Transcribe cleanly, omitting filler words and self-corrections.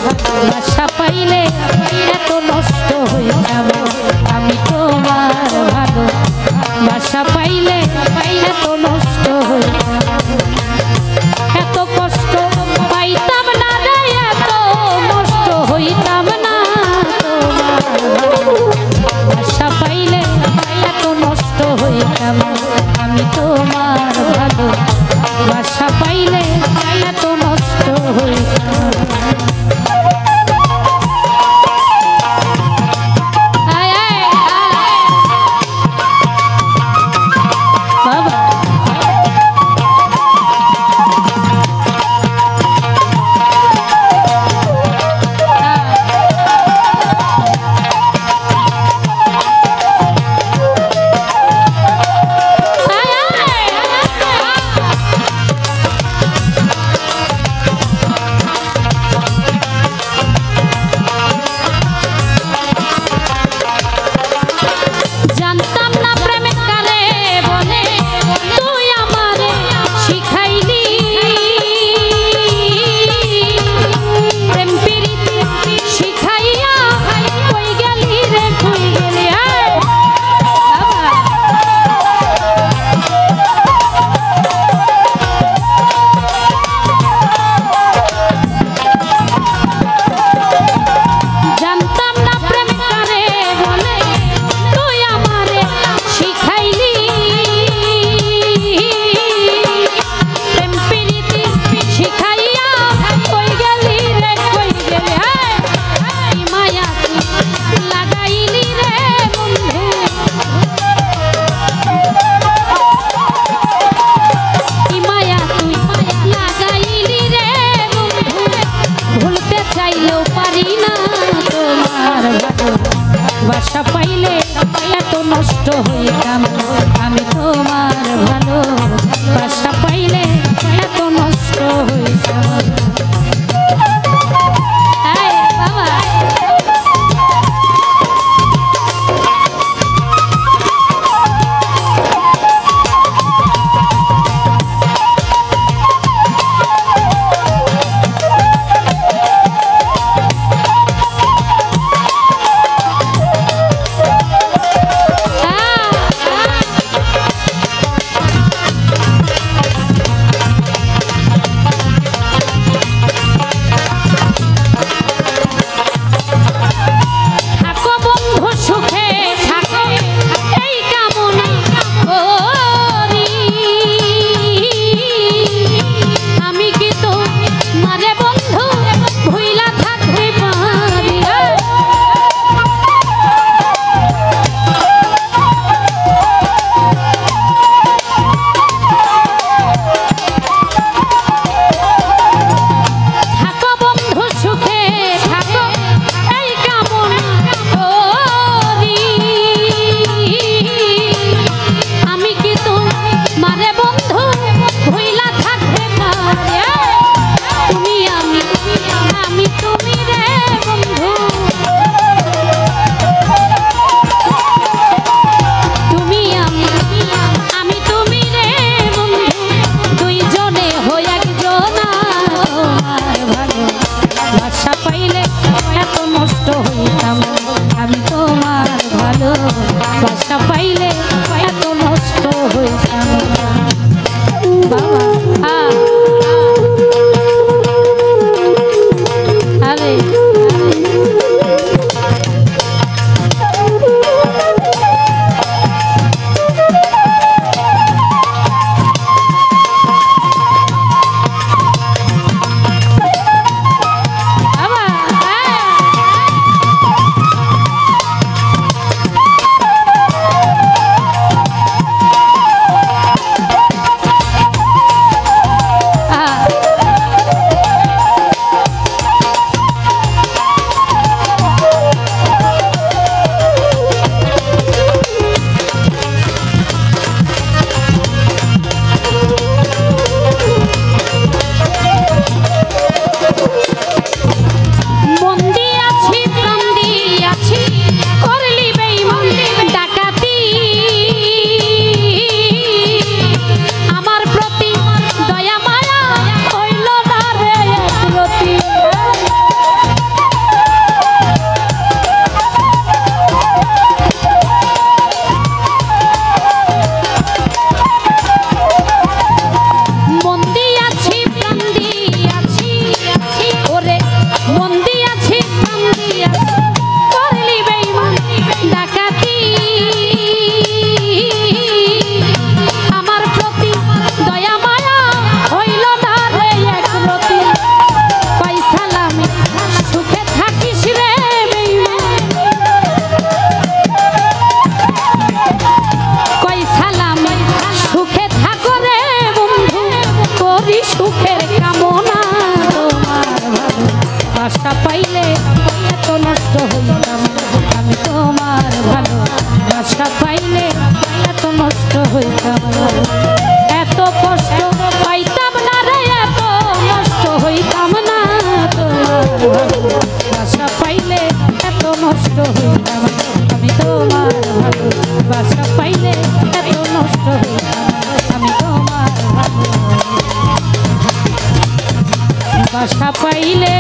ভাষা পাইলে এত নষ্ট হইতাম আমি তোমার ভালো ভাষা পাইলে এত নষ্ট হইতাম এত কষ্ট পাইতাম না রে এত নষ্ট হইতাম না ভাষা পাইলে এত নষ্ট হইতাম আমি তোমার ভালো ভাষা পাইলে এত নষ্ট হইতাম ভাষা পাইলে এত নষ্ট হইতাম আমি তোমার ভালো ভাষা পাইলে এত নষ্ট হইতাম ভাষা পাইলে এত নষ্ট হইতাম বাবা আরে পাইলে এত নষ্ট হইতাম আমি তোমার ভালো বাসা পাইলে এত নষ্ট হইতাম এত কষ্ট পাইতাম না রে এত নষ্ট হইতাম না তোমার ভালো বাসা পাইলে এত নষ্ট হইতাম আমি তোমার ভালো বাসা পাইলে এত নষ্ট হইতাম আমি তোমার ভালো বাসা পাইলে